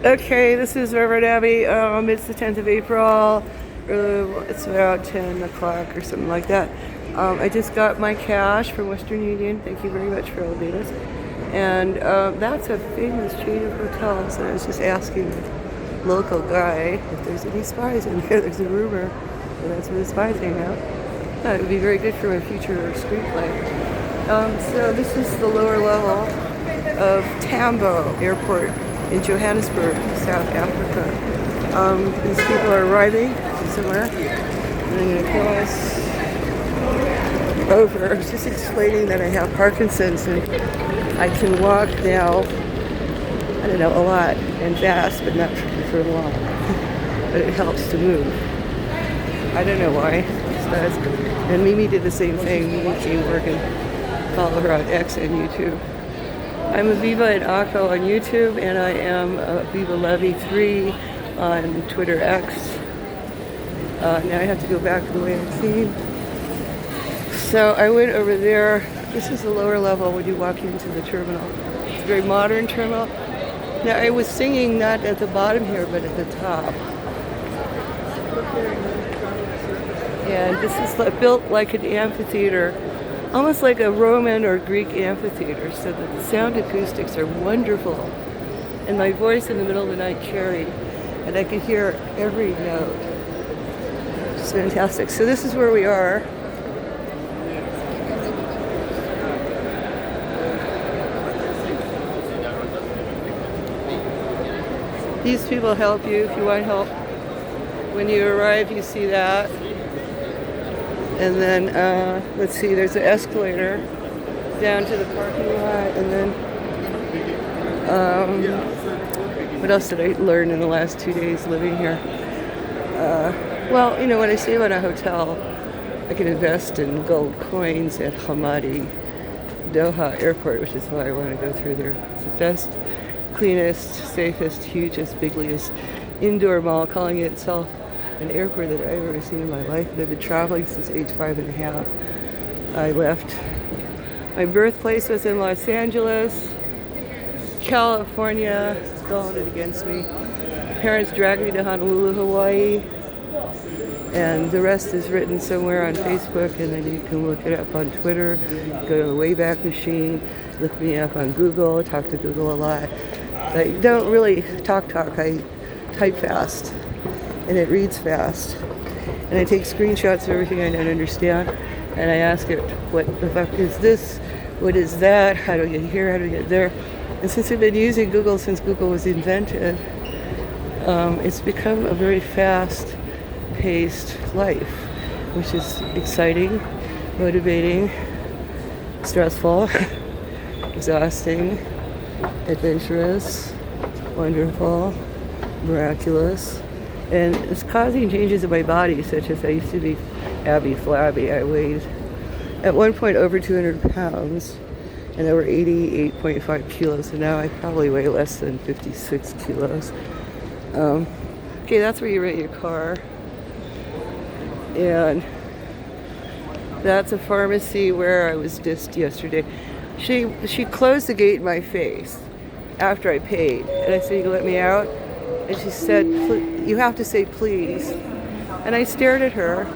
Okay, this is Reverend Abby. It's the 10th of April. It's about 10 o'clock or something like that. I just got my cash from Western Union. Thank you very much for elevators. And that's a famous chain of hotels. And I was just asking the local guy if there's any spies in there. There's a rumor that that's where the spies hang out. It would be very good for my future screenplay. So this is the lower level of Tambo Airport in Johannesburg, South Africa. These people are arriving somewhere, and I'm going to cross over. I was just explaining that I have Parkinson's and I can walk now, I don't know, a lot and fast, but not for long. But it helps to move. I don't know why. It does. And Mimi did the same thing. Mimi came work and follow her on X and YouTube. I'm Aviva and Akko on YouTube, and I am Aviva Levy 3 on Twitter X. Now I have to go back the way I came. So I went over there. This is the lower level when you walk into the terminal. It's a very modern terminal. Now I was singing not at the bottom here, but at the top. And this is built like an amphitheater, almost like a Roman or Greek amphitheater, so that the sound acoustics are wonderful. And my voice in the middle of the night carried, and I could hear every note. It's fantastic. So this is where we are. These people help you if you want help. When you arrive, you see that. And then, let's see, there's an escalator down to the parking lot. And then, what else did I learn in the last 2 days living here? Well, you know, when I stay at a hotel, I can invest in gold coins at Hamadi Doha Airport, which is why I want to go through there. It's the best, cleanest, safest, hugest, biggest indoor mall, calling it itself an airport that I've ever seen in my life. I've been traveling since age 5.5. I left. My birthplace was in Los Angeles, California. Don't hold it against me. Parents dragged me to Honolulu, Hawaii. And the rest is written somewhere on Facebook, and then you can look it up on Twitter. Go to the Wayback Machine, look me up on Google. I talk to Google a lot. I don't really talk. I type fast, and it reads fast. And I take screenshots of everything I don't understand, and I ask it, what the fuck is this? What is that? How do I get here? How do I get there? And since I've been using Google since Google was invented, it's become a very fast-paced life, which is exciting, motivating, stressful, exhausting, adventurous, wonderful, miraculous. And it's causing changes in my body, such as I used to be Abby Flabby. I weighed at one point over 200 pounds and over 88.5 kilos, and now I probably weigh less than 56 kilos. Okay, that's where you rent your car. And that's a pharmacy where I was dissed yesterday. She closed the gate in my face after I paid. And I said, "You can let me out?" And she said, "You have to say please." And I stared at her,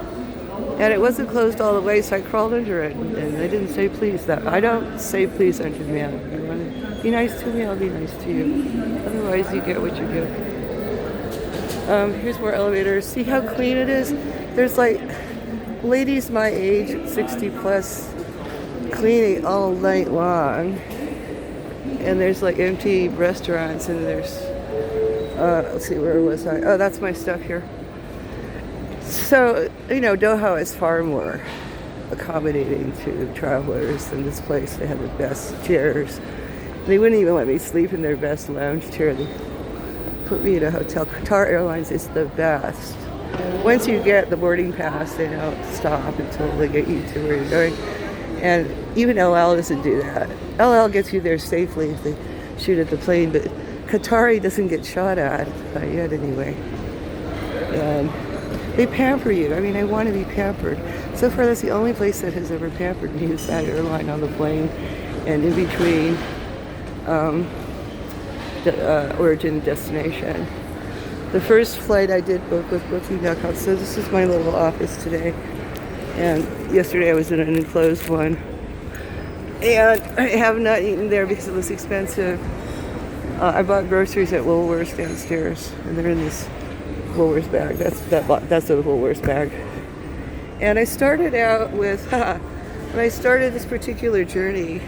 and it wasn't closed all the way, so I crawled under it, and I didn't say please. That I don't say please under man. You want to be nice to me, I'll be nice to you. Otherwise, you get what you get. Here's more elevators. See how clean it is? There's like ladies my age, 60 plus, cleaning all night long. And there's like empty restaurants, and there's, let's see, where was I? Oh, that's my stuff here. So, you know, Doha is far more accommodating to travelers than this place. They have the best chairs. They wouldn't even let me sleep in their best lounge chair. They put me in a hotel. Qatar Airlines is the best. Once you get the boarding pass, they don't stop until they get you to where you're going. And even El Al doesn't do that. El Al gets you there safely if they shoot at the plane, but Qatari doesn't get shot at, not yet anyway. And they pamper you. I mean, I want to be pampered. So far, that's the only place that has ever pampered me is that airline on the plane. And in between, origin destination. The first flight I did book with Booking.com. So this is my little office today. And yesterday I was in an enclosed one. And I have not eaten there because it was expensive. I bought groceries at Woolworths downstairs, and they're in this Woolworths bag. That's a Woolworths bag. And I started out with, when I started this particular journey,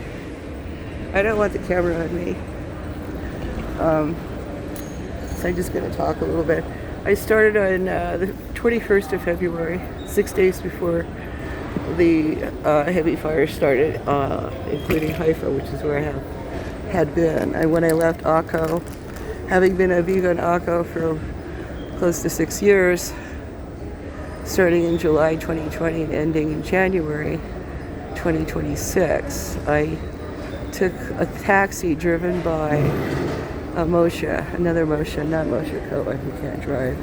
I don't want the camera on me. So I'm just going to talk a little bit. I started on the 21st of February, 6 days before the heavy fire started, including Haifa, which is where I had been. When I left Akko, having been a vegan Akko for close to 6 years, starting in July 2020 and ending in January 2026, I took a taxi driven by another Moshe, not Moshe Cohen, who can't drive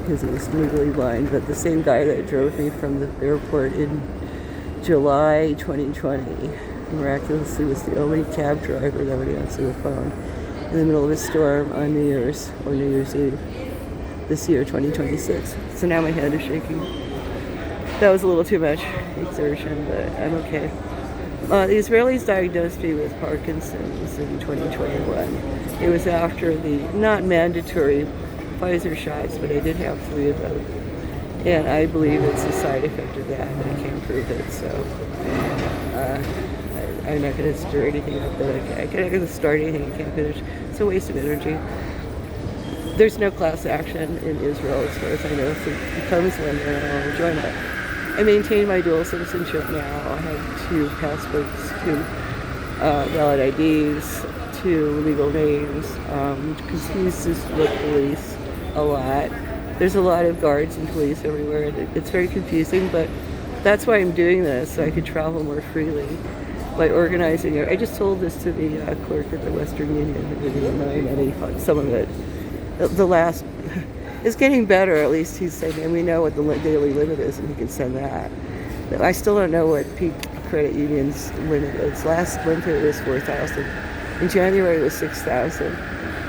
because he's legally blind, but the same guy that drove me from the airport in July 2020 miraculously was the only cab driver that would answer the phone in the middle of a storm on New Year's Eve this year, 2026. So now my hand is shaking. That was a little too much exertion, but I'm okay. The Israelis diagnosed me with Parkinson's in 2021. It was after the not mandatory Pfizer shots, but I did have 3 of them. And I believe it's a side effect of that, and I can't prove it. So I'm not going to stir anything up that I'm not going to start anything I can't finish. It's a waste of energy. There's no class action in Israel as far as I know. If it becomes one, then I'll join it. I maintain my dual citizenship now. I have 2 passports, 2 valid IDs, 2 legal names. Confuses with police a lot. There's a lot of guards and police everywhere. It's very confusing, but that's why I'm doing this, so I could travel more freely by organizing it. I just told this to the clerk at the Western Union, who didn't know any, some of it. The last is getting better, at least he's saying, and we know what the daily limit is, and he can send that. But I still don't know what peak credit union's limit is. Last winter it was 4,000. In January it was 6,000.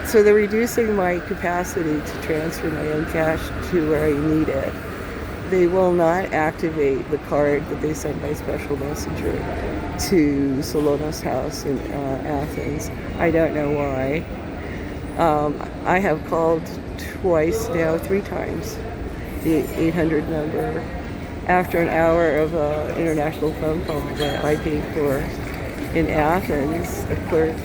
So they're reducing my capacity to transfer my own cash to where I need it. They will not activate the card that they sent by special messenger to Solona's house in Athens. I don't know why. I have called twice now, 3 times, the 800 number. After an hour of international phone call that I paid for in Athens, a clerk,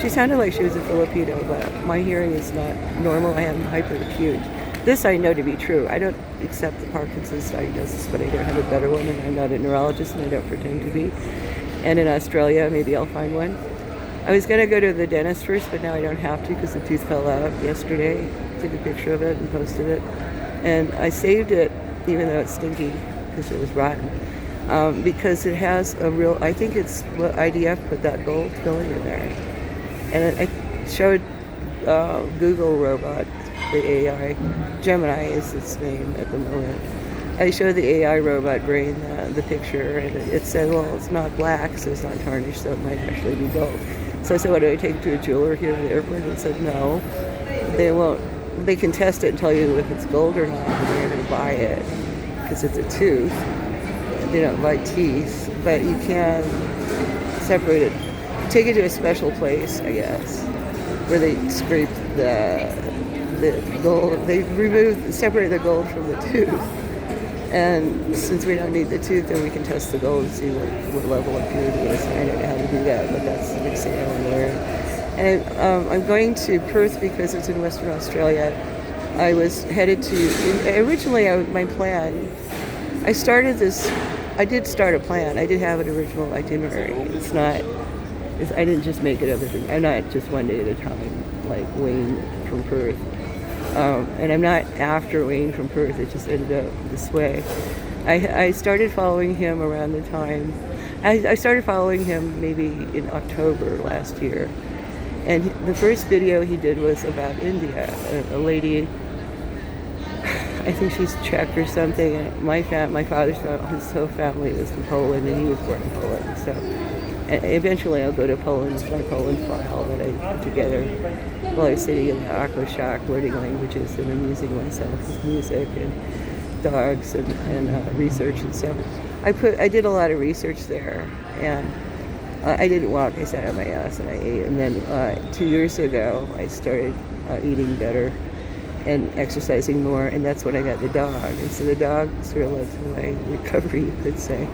she sounded like she was a Filipino, but my hearing is not normal. I am hyperacute. This I know to be true. I don't accept the Parkinson's diagnosis, but I don't have a better one, and I'm not a neurologist, and I don't pretend to be. And in Australia, maybe I'll find one. I was going to go to the dentist first, but now I don't have to because the tooth fell out yesterday. Took a picture of it and posted it. And I saved it, even though it's stinky, because it was rotten. Because it has a real, I think it's what IDF put that gold filling in there. And I showed Google Robot, the AI, Gemini is its name at the moment. I showed the AI robot brain the picture, and it said, well, it's not black, so it's not tarnished, so it might actually be gold. So I said, what, do I take it to a jeweler here at the airport? And it said, no, they won't. They can test it and tell you if it's gold or not, and they're going to buy it, because it's a tooth. They don't buy teeth, but you can separate it. Take it to a special place, I guess, where they scrape the gold. They separate the gold from the tooth. And since we don't need the tooth, then we can test the gold and see what level of purity it is. I don't know how to do that, but that's the next thing I want to learn. And I'm going to Perth because it's in Western Australia. I was headed to, originally my plan, I did start a plan. I did have an original itinerary. I didn't just make it up. I'm not just one day at a time, like Wayne from Perth. And I'm not after Wayne from Perth. It just ended up this way. I started following him around the time. I started following him maybe in October last year. And the first video he did was about India. A lady, I think she's Czech or something. And my father's whole family was from Poland, and he was born in Poland. So eventually I'll go to Poland with my Poland file that I put together. while I was sitting in the Aqua Shack learning languages and amusing myself with music and dogs and research and stuff. I did a lot of research there, and I didn't walk. I sat on my ass and I ate. And then 2 years ago, I started eating better and exercising more, and that's when I got the dog. And so the dog sort of led to my recovery, you could say.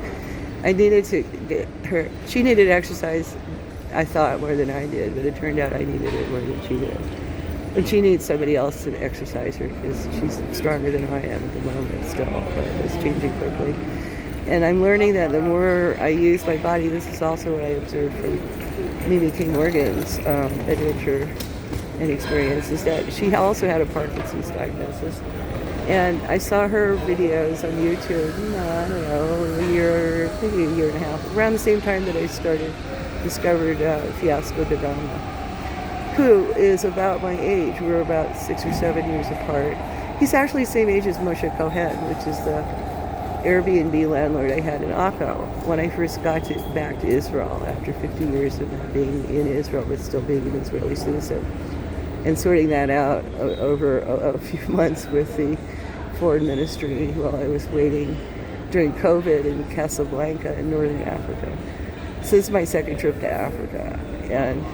I needed to get her. She needed exercise, I thought, more than I did, but it turned out I needed it more than she did. And she needs somebody else to exercise her because she's stronger than I am at the moment still, but it's changing quickly. And I'm learning that the more I use my body, this is also what I observed from Mimi King Morgan's adventure and experience, is that she also had a Parkinson's diagnosis. And I saw her videos on YouTube, I don't know, maybe a year and a half, around the same time that I discovered Fiasco da Gama, who is about my age. We're about 6 or 7 years apart. He's actually the same age as Moshe Cohen, which is the Airbnb landlord I had in Akko when I first got back to Israel after 50 years of not being in Israel but still being an Israeli citizen, and sorting that out over a few months with the foreign ministry while I was waiting during COVID in Casablanca in northern Africa. So this is my second trip to Africa, and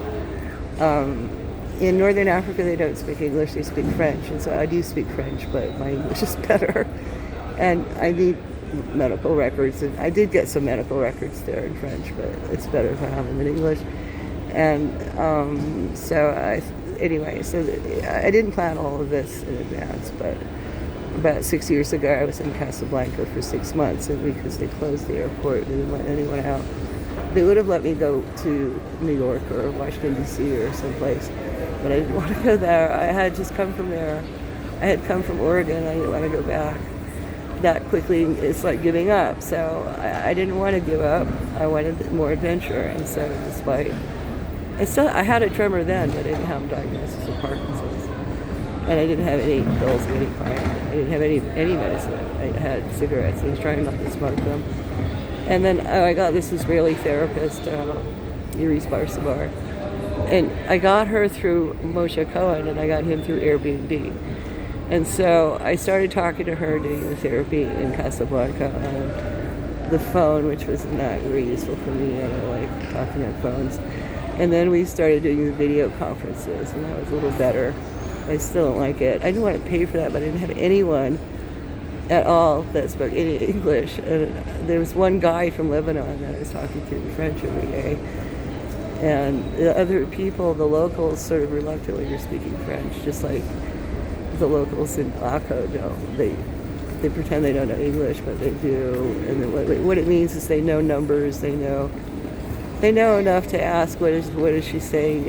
in northern Africa they don't speak English, they speak French, and so I do speak French, but my English is better, and I need medical records, and I did get some medical records there in French, but it's better if I have them in English. And so I didn't plan all of this in advance, but about 6 years ago I was in Casablanca for 6 months, and because they closed the airport, they didn't let anyone out. They would have let me go to New York or Washington D.C. or someplace, but I didn't want to go there. I had just come from there. I had come from Oregon. I didn't want to go back that quickly. It's like giving up. So I didn't want to give up. I wanted more adventure. And so despite, I had a tremor then, but I didn't have a diagnosis of Parkinson's. And I didn't have any pills of any kind. I didn't have any medicine. I had cigarettes. I was trying not to smoke them. And then I got this Israeli therapist, Iris Barsabar. And I got her through Moshe Cohen, and I got him through Airbnb. And so I started talking to her, doing the therapy in Casablanca on the phone, which was not very useful for me. I don't like talking on phones. And then we started doing the video conferences, and that was a little better. I still don't like it. I didn't want to pay for that, but I didn't have anyone at all that spoke any English. And there was one guy from Lebanon that I was talking to in French every day. And the other people, the locals, sort of reluctantly were speaking French, just like the locals in Akko don't. They pretend they don't know English, but they do. And then what it means is they know numbers. They know enough to ask what is she saying.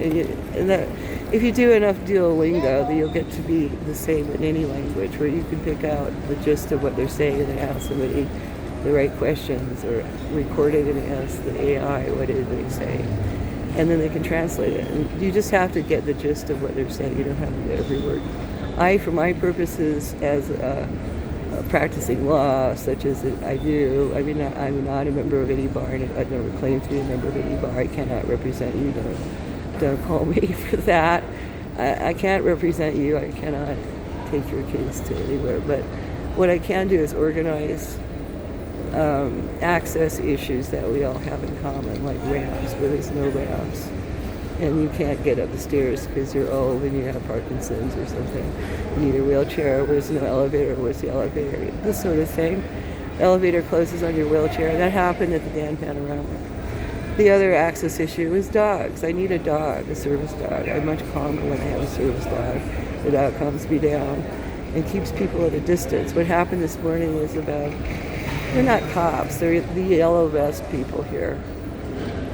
And that if you do enough Duolingo, then you'll get to be the same in any language, where you can pick out the gist of what they're saying and ask somebody the right questions, or record it and ask the AI what is they say, and then they can translate it. And you just have to get the gist of what they're saying. You don't have to get every word. For my purposes as practicing law, such as I do, I'm not a member of any bar, and I've never claimed to be a member of any bar. I cannot represent you. Don't call me for that. I can't represent you. I cannot take your case to anywhere. But what I can do is organize access issues that we all have in common, like ramps, where there's no ramps, and you can't get up the stairs because you're old and you have Parkinson's or something. You need a wheelchair. Where's no elevator? Where's the elevator? This sort of thing. Elevator closes on your wheelchair. That happened at the Dan Panorama. The other access issue is dogs. I need a dog, a service dog. I'm much calmer when I have a service dog. The dog calms me down and keeps people at a distance. What happened this morning was they're not cops, they're the yellow vest people here.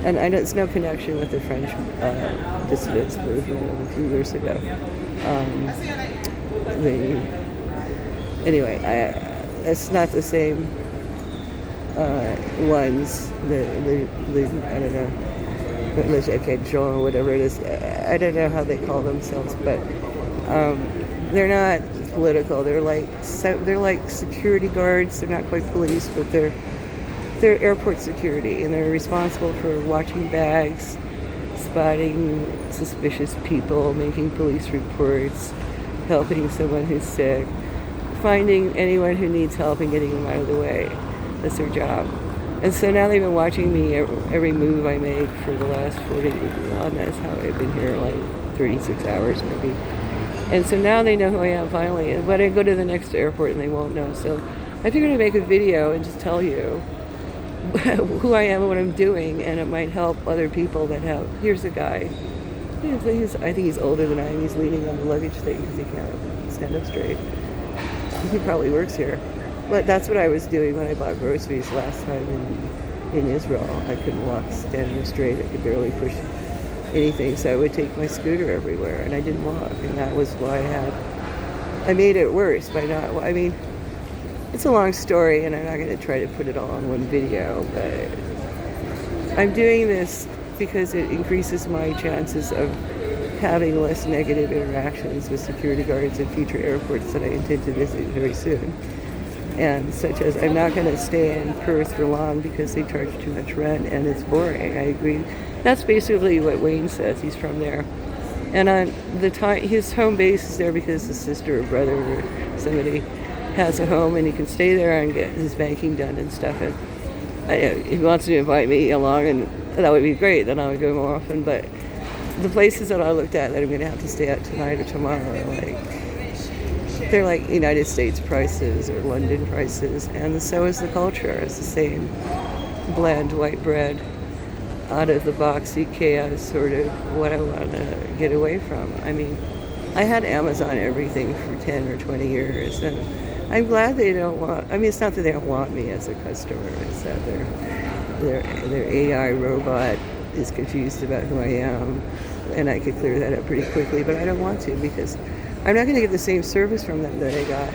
And it's no connection with the French dissidents movement of a few years ago. It's not the same ones. I don't know, Les Équidjons or whatever it is. I don't know how they call themselves, but they're not political. They're like security guards. They're not quite police, but they're airport security, and they're responsible for watching bags, spotting suspicious people, making police reports, helping someone who's sick, finding anyone who needs help and getting them out of the way. That's their job. And so now they've been watching me every move I make for the last 40, well, that's how I've been here, like 36 hours maybe. And so now they know who I am finally. But I go to the next airport and they won't know. So I figured I'd make a video and just tell you who I am and what I'm doing, and it might help other people that have. Here's a guy. I think he's older than I am. He's leaning on the luggage thing because he can't stand up straight. He probably works here. But that's what I was doing when I bought groceries last time in Israel. I couldn't walk standing up straight. I could barely push anything, so I would take my scooter everywhere, and I didn't walk. And that was why I made it worse by not, I mean, it's a long story, and I'm not going to try to put it all in one video, but I'm doing this because it increases my chances of having less negative interactions with security guards at future airports that I intend to visit very soon. And such as, I'm not going to stay in Perth for long because they charge too much rent and it's boring. I agree. That's basically what Wayne says. He's from there. And on the time, his home base is there because his sister or brother or somebody has a home and he can stay there and get his banking done and stuff. And he wants to invite me along, and that would be great. Then I would go more often. But the places that I looked at that I'm going to have to stay at tonight or tomorrow are they're like United States prices or London prices, and so is the culture. It's the same bland white bread, out of the boxy chaos, sort of what I want to get away from. I mean, I had Amazon everything for 10 or 20 years, and I'm glad they don't want, I mean, it's not that they don't want me as a customer, it's that their AI robot is confused about who I am, and I could clear that up pretty quickly, but I don't want to because I'm not going to get the same service from them that I got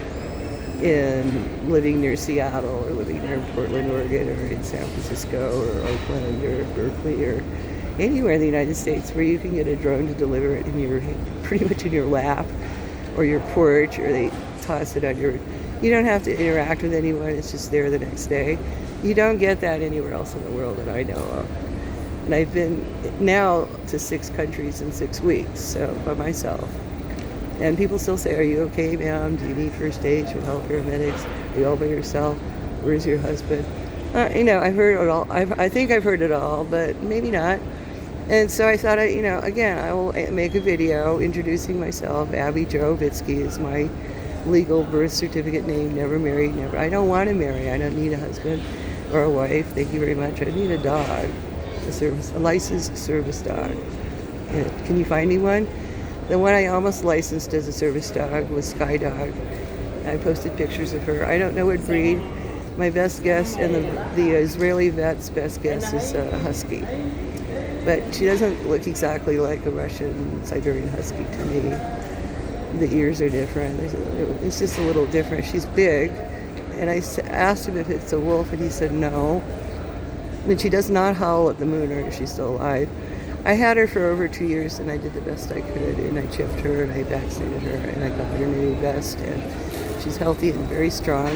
in living near Seattle or living near Portland, Oregon, or in San Francisco or Oakland or Berkeley or anywhere in the United States where you can get a drone to deliver it in your, pretty much in your lap or your porch, or they toss it on your, you don't have to interact with anyone, it's just there the next day. You don't get that anywhere else in the world that I know of. And I've been now to 6 countries in 6 weeks, so by myself. And people still say, are you okay, ma'am? Do you need first aid? Should help paramedics? Are you all by yourself? Where's your husband? I've heard it all. I think I've heard it all, but maybe not. And so I thought, again, I will make a video introducing myself. Abby Jo Vitsky is my legal birth certificate name. Never married, never. I don't want to marry. I don't need a husband or a wife. Thank you very much. I need a dog, a licensed service dog. Can you find me one? The one I almost licensed as a service dog was Sky Dog. I posted pictures of her. I don't know what breed. My best guess, and the Israeli vet's best guess, is a husky. But she doesn't look exactly like a Russian Siberian husky to me. The ears are different. It's just a little different. She's big. And I asked him if it's a wolf, and he said no. And she does not howl at the moon, or if she's still alive. I had her for over 2 years, and I did the best I could, and I chipped her, and I vaccinated her, and I got her a new vest, and she's healthy and very strong,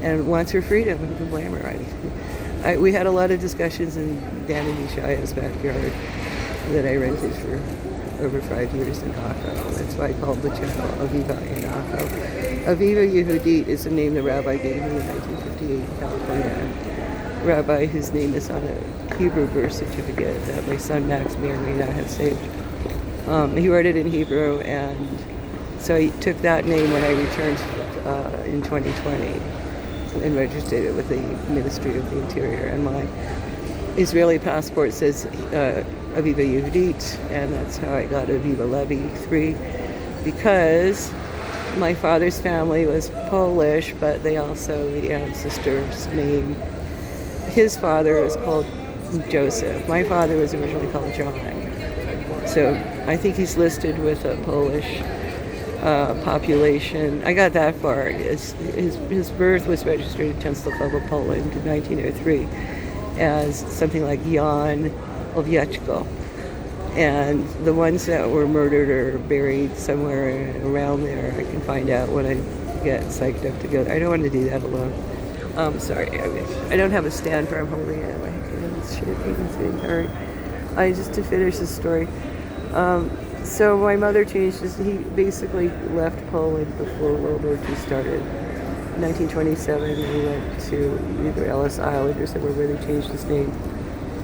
and wants her freedom. Who can blame her? We had a lot of discussions in Dan and Ishaya's backyard that I rented for over 5 years in Akko. That's why I called the channel Aviva in Akko. Aviva Yehudit is the name the rabbi gave me in 1958 in California. Rabbi whose name is on a Hebrew birth certificate that my son Max may or may not have saved. He wrote it in Hebrew, and so he took that name when I returned in 2020 and registered it with the Ministry of the Interior. And my Israeli passport says Aviva Yehudit, and that's how I got Aviva Levy 3, because my father's family was Polish, but they also, the ancestors' name, his father was called Joseph. My father was originally called John. So I think he's listed with a Polish population. I got that far. His birth was registered in Częstochowa, Poland in 1903 as something like Jan Owieczko. And the ones that were murdered or buried somewhere around there, I can find out when I get psyched up to go. I don't want to do that alone. Sorry, I don't have a stand where I'm holding it. My hand's shaking, it's getting hurt. just to finish the story. So my mother changed he basically left Poland before World War II started. In 1927, he went to either Ellis Island or somewhere where they changed his name.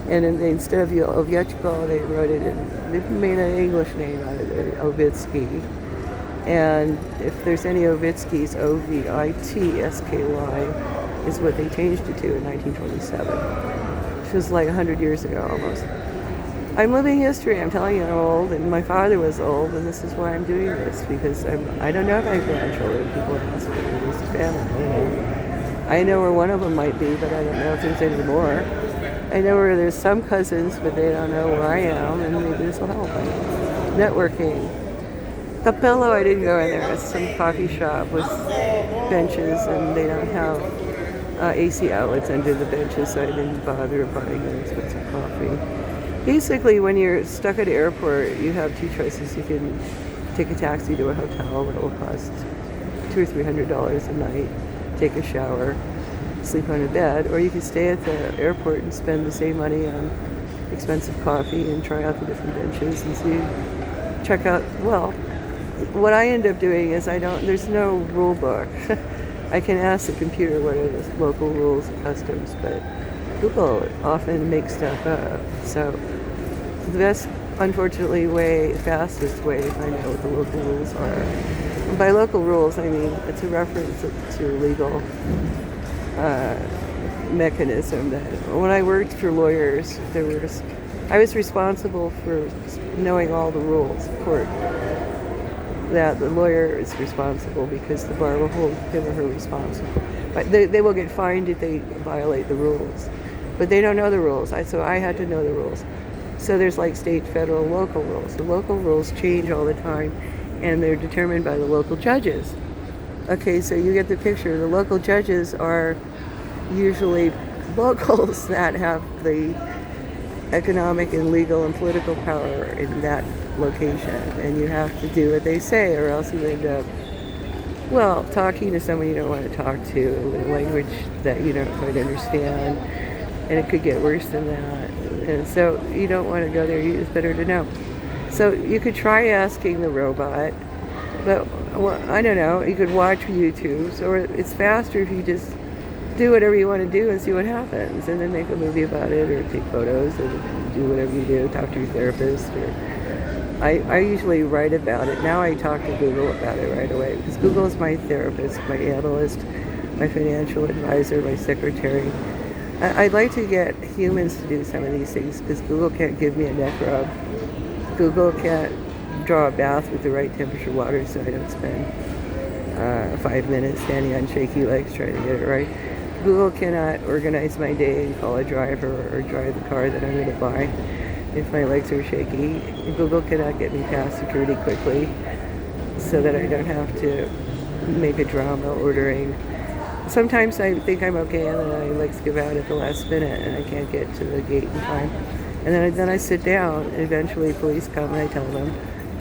And instead of Ovietchko, they wrote it in, they made an English name out of it, Ovitsky. And if there's any Ovitskys, Ovitsky is what they changed it to in 1927. Which was like 100 years ago almost. I'm living history. I'm telling you, I'm old, and my father was old, and this is why I'm doing this, because I don't know if I have grandchildren. People ask me, who's the family? I know where one of them might be, but I don't know if there's any more. I know where there's some cousins, but they don't know where I am, and maybe this will help. Networking. Capello, I didn't go in there. It's some coffee shop with benches, and they don't have AC outlets under the benches, so I didn't bother buying an expensive coffee. Basically, when you're stuck at an airport, you have two choices. You can take a taxi to a hotel that will cost $200 or $300 a night, take a shower, sleep on a bed, or you can stay at the airport and spend the same money on expensive coffee and try out the different benches and check out, well, what I end up doing is there's no rule book. I can ask the computer what are the local rules and customs, but Google often makes stuff up. So the best, unfortunately, fastest way to find out what the local rules are. And by local rules, I mean it's a reference to a legal mechanism that when I worked for lawyers, I was responsible for knowing all the rules of court. That the lawyer is responsible because the bar will hold him or her responsible. But they will get fined if they violate the rules. But they don't know the rules, so I had to know the rules. So there's like state, federal, local rules. The local rules change all the time, and they're determined by the local judges. Okay, so you get the picture. The local judges are usually locals that have the economic and legal and political power in that location, and you have to do what they say, or else you end up, well, talking to someone you don't want to talk to in a language that you don't quite understand, and it could get worse than that. And so you don't want to go there. It's better to know. So you could try asking the robot, but I don't know, you could watch YouTube, or it's faster if you just do whatever you want to do and see what happens, and then make a movie about it, or take photos, or do whatever you do, talk to your therapist. Or I usually write about it. Now I talk to Google about it right away, because Google is my therapist, my analyst, my financial advisor, my secretary. I'd like to get humans to do some of these things, because Google can't give me a neck rub. Google can't draw a bath with the right temperature water so I don't spend 5 minutes standing on shaky legs trying to get it right. Google cannot organize my day and call a driver or drive the car that I'm going to buy if my legs are shaky. Google cannot get me past security quickly so that I don't have to make a drama ordering. Sometimes I think I'm okay, and then my legs give out at the last minute and I can't get to the gate in time. And then I sit down, and eventually police come and I tell them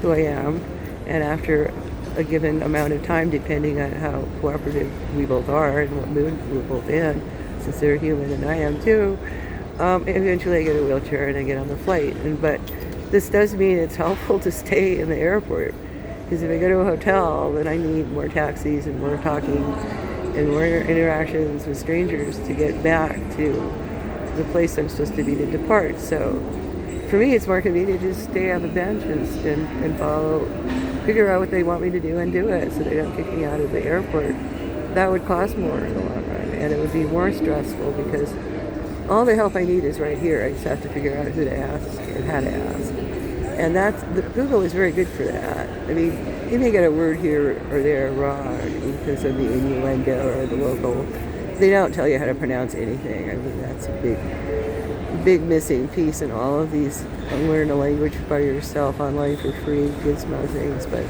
who I am. And after a given amount of time, depending on how cooperative we both are and what mood we're both in, since they're human and I am too, eventually I get a wheelchair and I get on the flight. But this does mean it's helpful to stay in the airport, because if I go to a hotel, then I need more taxis and more talking and more interactions with strangers to get back to the place I'm supposed to be to depart. So for me, it's more convenient to just stay on the bench and figure out what they want me to do and do it, so they don't kick me out of the airport. That would cost more in the long run, and it would be more stressful, because all the help I need is right here. I just have to figure out who to ask and how to ask. And Google is very good for that. I mean, you may get a word here or there wrong because of the innuendo or the local. They don't tell you how to pronounce anything. I mean, that's a big missing piece in all of these learn a language by yourself online for free gizmo things. But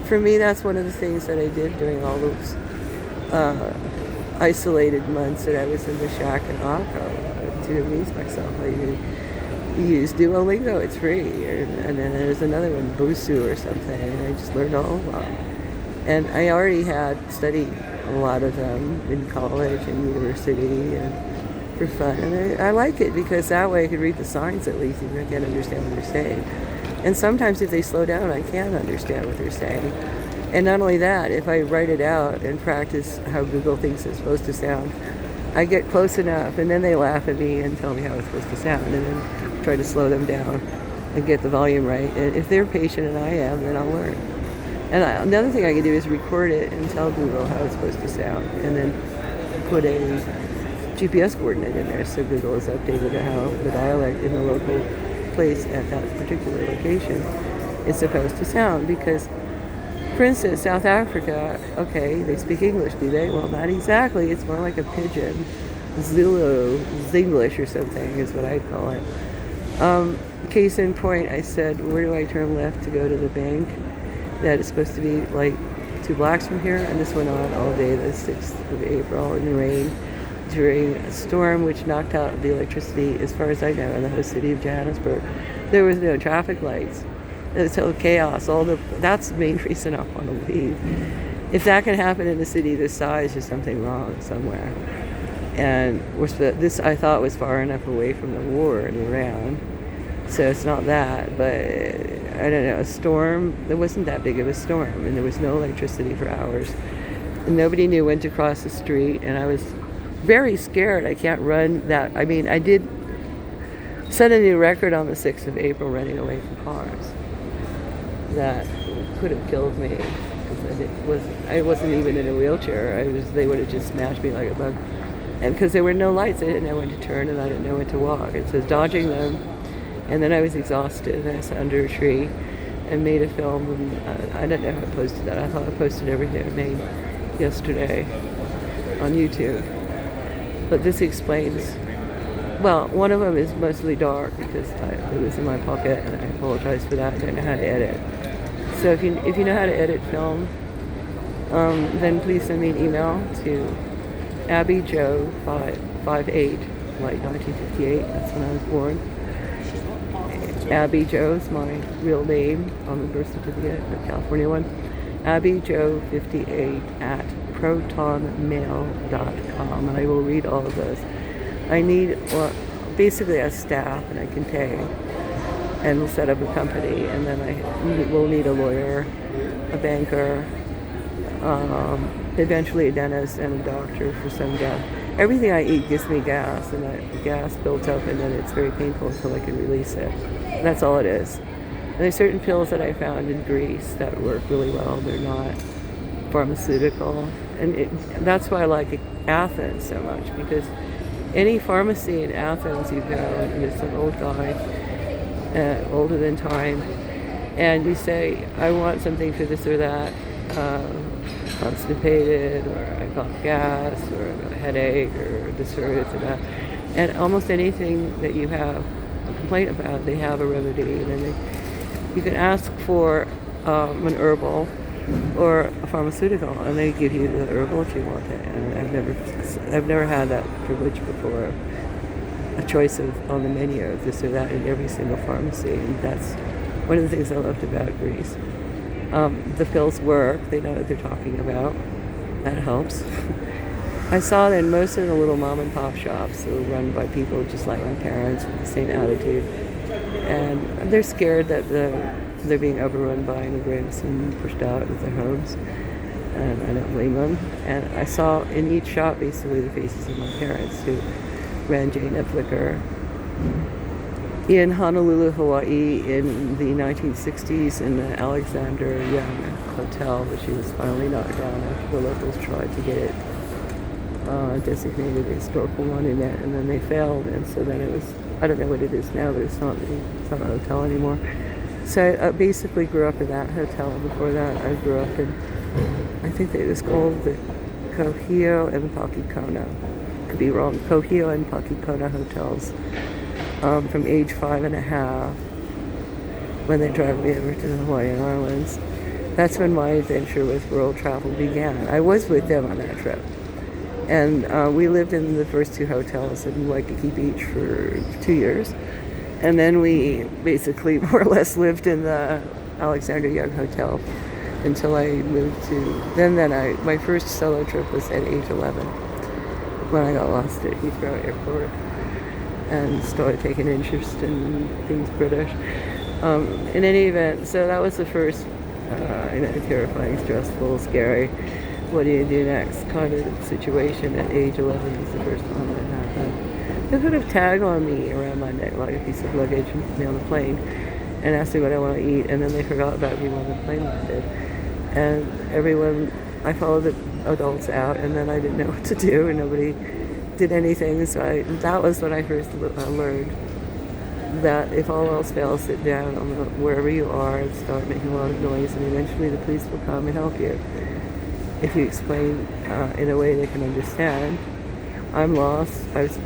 for me, that's one of the things that I did during all those isolated months that I was in the shack in Akko to amuse myself. I use Duolingo, it's free, and then there's another one, Busuu or something, and I just learned all of them. And I already had studied a lot of them in college and university, and for fun. And I like it because that way I can read the signs at least, even if I can't understand what they're saying. And sometimes if they slow down, I can understand what they're saying. And not only that, if I write it out and practice how Google thinks it's supposed to sound, I get close enough, and then they laugh at me and tell me how it's supposed to sound, and then try to slow them down and get the volume right. And if they're patient and I am, then I'll learn. And another thing I can do is record it and tell Google how it's supposed to sound, and then put a GPS coordinate in there so Google is updated to how the dialect in the local place at that particular location is supposed to sound. Because, for instance, South Africa, okay, they speak English, do they? Well, not exactly. It's more like a pidgin. Zulu, Zinglish or something is what I'd call it. Case in point, I said, where do I turn left to go to the bank? That it's supposed to be like 2 blocks from here, and this went on all day the 6th of April in the rain during a storm which knocked out the electricity, as far as I know, in the host city of Johannesburg. There was no traffic lights. It was total chaos. That's the main reason I want to leave. If that can happen in a city this size, there's something wrong somewhere. And this I thought was far enough away from the war in Iran, so it's not that, but I don't know, a storm, there wasn't that big of a storm, and there was no electricity for hours. And nobody knew when to cross the street, and I was very scared. I can't run that. I mean, I did set a new record on the 6th of April running away from cars. That could have killed me, because I wasn't even in a wheelchair. They would have just smashed me like a bug. And because there were no lights, I didn't know when to turn, and I didn't know when to walk. And so dodging them, and then I was exhausted, and I sat under a tree and made a film, and I don't know how I posted that. I thought I posted everything I made yesterday on YouTube. But this explains, well, one of them is mostly dark because it was in my pocket, and I apologize for that. I don't know how to edit. So if you know how to edit film, then please send me an email to AbbieJo558, like 1958, that's when I was born. Abby Jo is my real name on the birth certificate, the California one. AbbieJo58 at protonmail.com, and I will read all of those. I need basically a staff, and I can pay, and we'll set up a company, and then we'll need a lawyer, a banker, eventually a dentist and a doctor for some gas. Everything I eat gives me gas, and that gas builds up, and then it's very painful until I can release it. That's all it is. And there's certain pills that I found in Greece that work really well. They're not pharmaceutical. And that's why I like Athens so much, because any pharmacy in Athens you go, and there's some old guy, older than time, and you say, I want something for this or that, constipated, or I got gas, or a headache, or this or that. And almost anything that you have a complaint about, they have a remedy. And then you can ask for an herbal or a pharmaceutical, and they give you the herbal if you want it. And I've never had that privilege before. A choice on the menu of this or that in every single pharmacy, and that's one of the things I loved about Greece. The pills work, they know what they're talking about. That helps. I saw that in most of the little mom and pop shops that were run by people just like my parents with the same attitude. And they're scared that they're being overrun by immigrants and pushed out of their homes. And I don't blame them. And I saw in each shop basically the faces of my parents who ran Jane Up Liquor in Honolulu, Hawaii in the 1960s in the Alexander Young Hotel, which she was finally knocked down after the locals tried to get it designated a historical monument, and then they failed, and so then it was, I don't know what it is now, but it's not a hotel anymore. So I basically grew up in that hotel. Before that, I grew up in, I think it was called the Kohio and Pakikona. Could be wrong. Kohio and Pakikona hotels. From age 5.5, when they drove me over to the Hawaiian Islands. That's when my adventure with world travel began. I was with them on that trip. And we lived in the first 2 hotels in Waikiki Beach for 2 years. And then we basically more or less lived in the Alexander Young Hotel until I moved to, my first solo trip was at age 11. when I got lost at Heathrow Airport and started taking interest in things British. In any event, so that was the first, terrifying, stressful, scary, what do you do next kind of situation at age 11 was the first time that happened. They could have tagged on me around my neck like a piece of luggage and put me on the plane and asked me what I want to eat, and then they forgot about me when the plane landed. And I followed the adults out, and then I didn't know what to do, and nobody did anything. So that was when I first learned that if all else fails, sit down wherever you are and start making a lot of noise, and eventually the police will come and help you. If you explain in a way they can understand, I'm lost,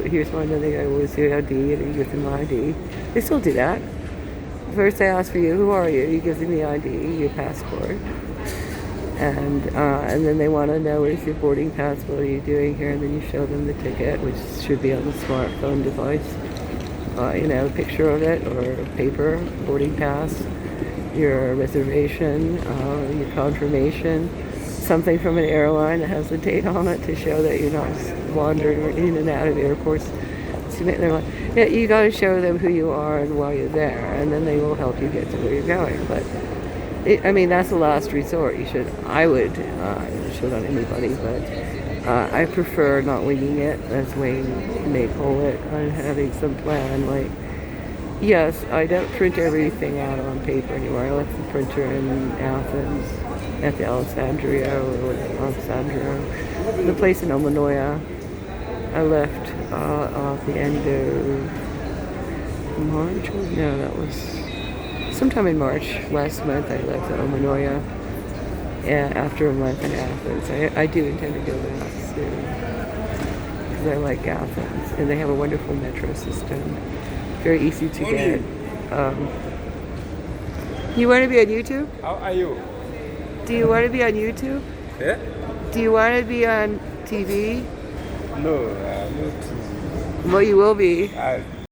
here's my identity, I was your ID, and you give them my ID. They still do that. First they ask for you, who are you? You give them the ID, your passport. And then they want to know, where's your boarding pass, what are you doing here? And then you show them the ticket, which should be on the smartphone device. A picture of it, or a paper, boarding pass, your reservation, your confirmation, something from an airline that has a date on it to show that you're not wandering in and out of airports. You got to show them who you are and why you're there, and then they will help you get to where you're going. But that's the last resort. I would should on anybody, but I prefer not winging it, as Wayne may call it, and having some plan. Like, yes, I don't print everything out on paper anymore. I left the printer in Athens at the Alexandria, the place in Omanoia. I left at the end of March. No, that was sometime in March last month. I left at Omanoia after a month in Athens. I do intend to go back soon because I like Athens, and they have a wonderful metro system. Very easy to get. You want to be on YouTube? How are you? Do you want to be on YouTube? Yeah? Do you want to be on TV? No, not. Well, you will be.